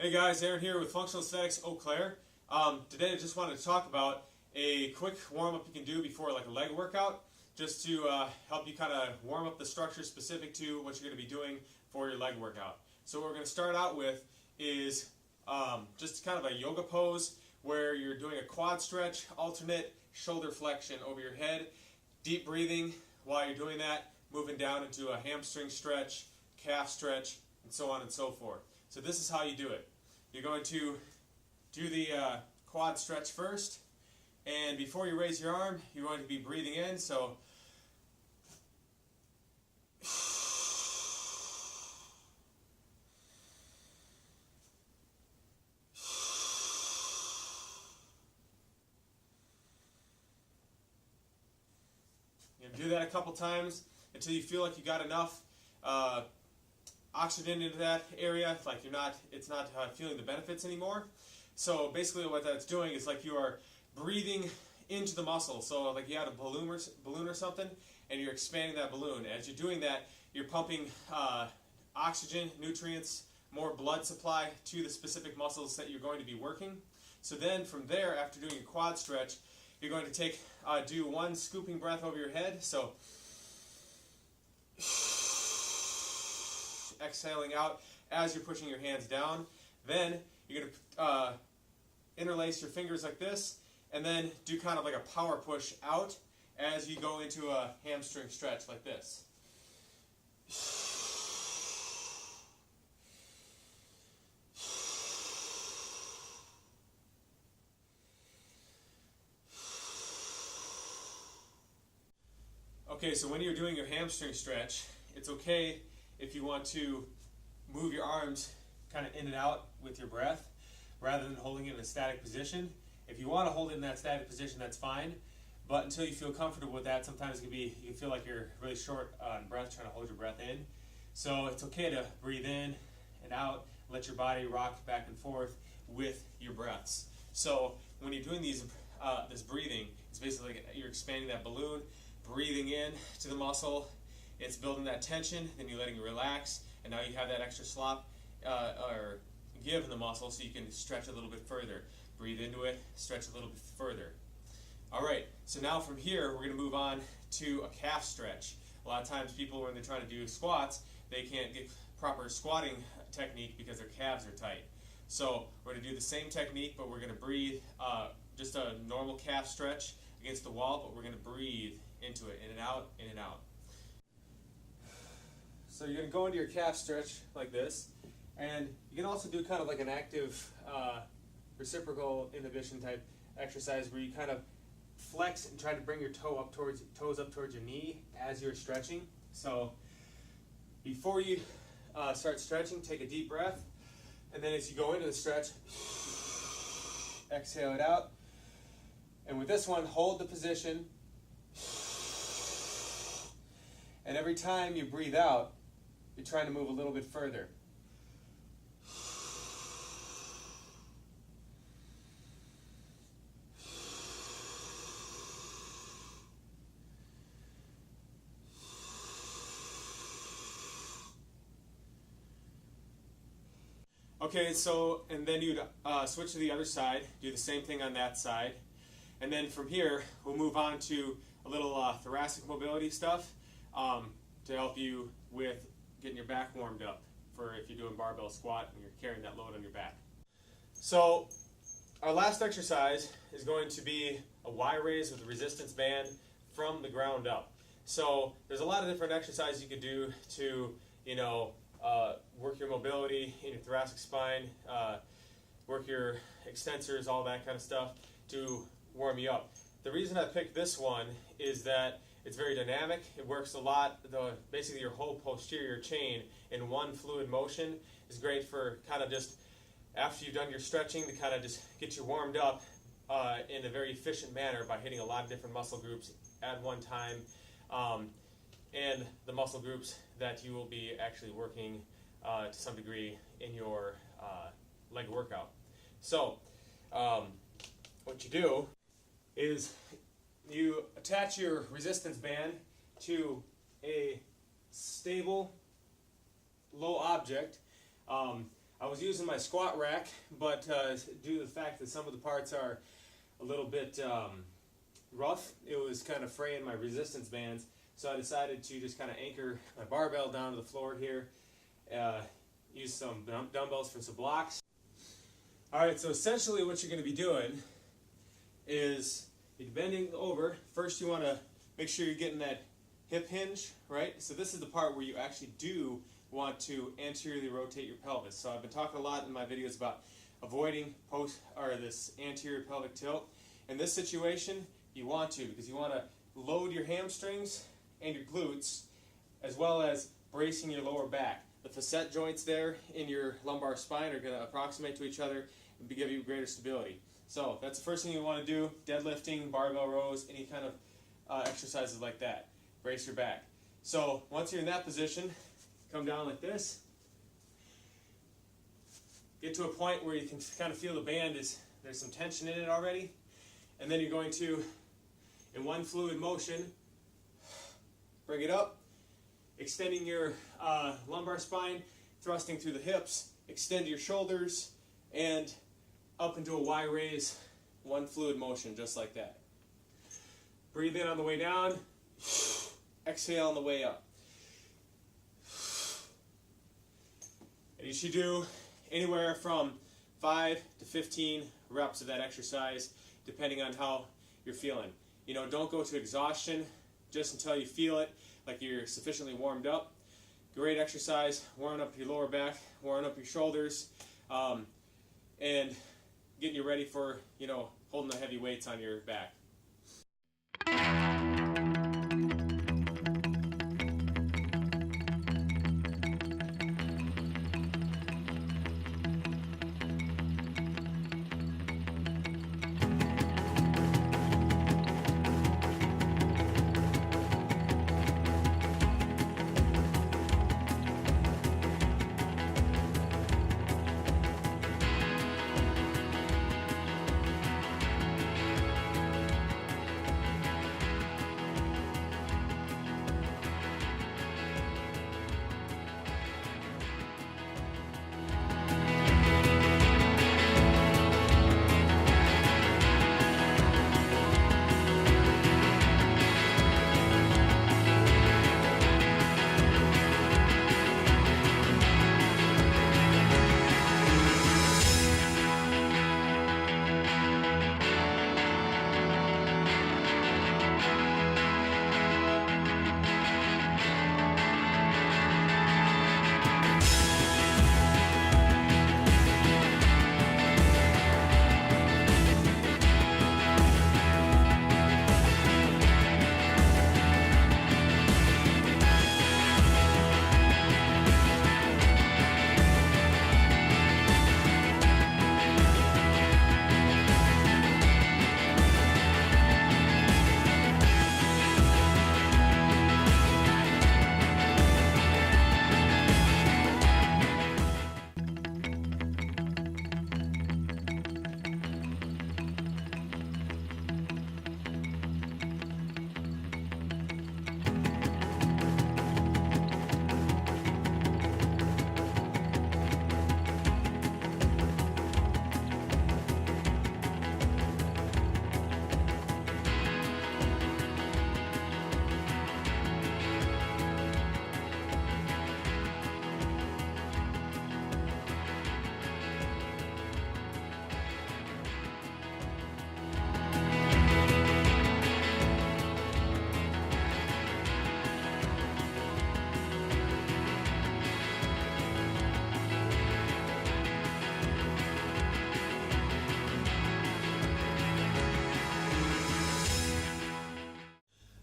Hey guys, Aaron here with Functional Aesthetics Eau Claire. Today I just wanted to talk about a quick warm-up you can do before like a leg workout, just to help you kind of warm up the structure specific to what you're going to be doing for your leg workout. So what we're going to start out with is just kind of a yoga pose where you're doing a quad stretch, alternate shoulder flexion over your head, deep breathing while you're doing that, moving down into a hamstring stretch, calf stretch, and so on and so forth. So this is how you do it. You're going to do the quad stretch first, and before you raise your arm, you're going to be breathing in. So you do that a couple times until you feel like you got enough oxygen into that area, like it's not feeling the benefits anymore. So basically what that's doing is like you are breathing into the muscle. So like you had a balloon or something, and you're expanding that balloon. As you're doing that, you're pumping oxygen, nutrients, more blood supply to the specific muscles that you're going to be working. So then from there, after doing a quad stretch, you're going to do one scooping breath over your head. So exhaling out as you're pushing your hands down. Then you're going to interlace your fingers like this, and then do kind of like a power push out as you go into a hamstring stretch like this. Okay, so when you're doing your hamstring stretch, it's okay if you want to move your arms kind of in and out with your breath rather than holding it in a static position. If you want to hold it in that static position, that's fine, but until you feel comfortable with that, sometimes you can feel like you're really short on breath trying to hold your breath in. So it's okay to breathe in and out, let your body rock back and forth with your breaths. So when you're doing this breathing, it's basically like you're expanding that balloon, breathing in to the muscle. It's building that tension, then you're letting it relax, and now you have that extra slop or give in the muscle so you can stretch a little bit further. Breathe into it, stretch a little bit further. Alright, so now from here we're going to move on to a calf stretch. A lot of times people, when they're trying to do squats, they can't get proper squatting technique because their calves are tight. So we're going to do the same technique, but we're going to breathe just a normal calf stretch against the wall, but we're going to breathe into it, in and out, in and out. So you're going to go into your calf stretch like this, and you can also do kind of like an active reciprocal inhibition type exercise where you kind of flex and try to bring your toes up towards your knee as you're stretching. So before you start stretching, take a deep breath, and then as you go into the stretch, exhale it out. And with this one, hold the position, and every time you breathe out, you're trying to move a little bit further. Okay, so, and then you'd switch to the other side, do the same thing on that side, and then from here, we'll move on to a little thoracic mobility stuff to help you with getting your back warmed up for if you're doing barbell squat and you're carrying that load on your back. So our last exercise is going to be a Y raise with a resistance band from the ground up. So there's a lot of different exercises you could do to, work your mobility in your thoracic spine, work your extensors, all that kind of stuff to warm you up. The reason I picked this one is that it's very dynamic. It works a lot. Basically your whole posterior chain in one fluid motion is great for kind of just after you've done your stretching to kind of just get you warmed up in a very efficient manner by hitting a lot of different muscle groups at one time, and the muscle groups that you will be actually working to some degree in your leg workout. So what you do is you attach your resistance band to a stable, low object. I was using my squat rack, but due to the fact that some of the parts are a little bit rough, it was kind of fraying my resistance bands, so I decided to just kind of anchor my barbell down to the floor here, use some dumbbells for some blocks. Alright, so essentially what you're going to be doing is you're bending over. First you want to make sure you're getting that hip hinge, right? So this is the part where you actually do want to anteriorly rotate your pelvis. So I've been talking a lot in my videos about avoiding this anterior pelvic tilt. In this situation, you want to, because you want to load your hamstrings and your glutes, as well as bracing your lower back. The facet joints there in your lumbar spine are going to approximate to each other and give you greater stability. So that's the first thing you want to do: deadlifting, barbell rows, any kind of exercises like that. Brace your back. So once you're in that position, come down like this. Get to a point where you can kind of feel the band there's some tension in it already. And then you're going to, in one fluid motion, bring it up, extending your lumbar spine, thrusting through the hips, extend your shoulders, and up into a Y raise, one fluid motion, just like that. Breathe in on the way down, exhale on the way up. And you should do anywhere from 5 to 15 reps of that exercise, depending on how you're feeling. You know, don't go to exhaustion just until you feel it, like you're sufficiently warmed up. Great exercise, warming up your lower back, warming up your shoulders, and getting you ready for, you know, holding the heavy weights on your back.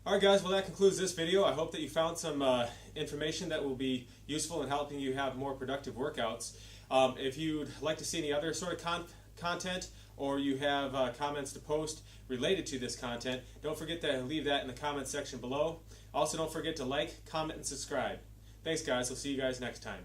Alright guys, well that concludes this video. I hope that you found some information that will be useful in helping you have more productive workouts. If you'd like to see any other sort of content, or you have comments to post related to this content, don't forget to leave that in the comment section below. Also, don't forget to like, comment, and subscribe. Thanks guys, we'll see you guys next time.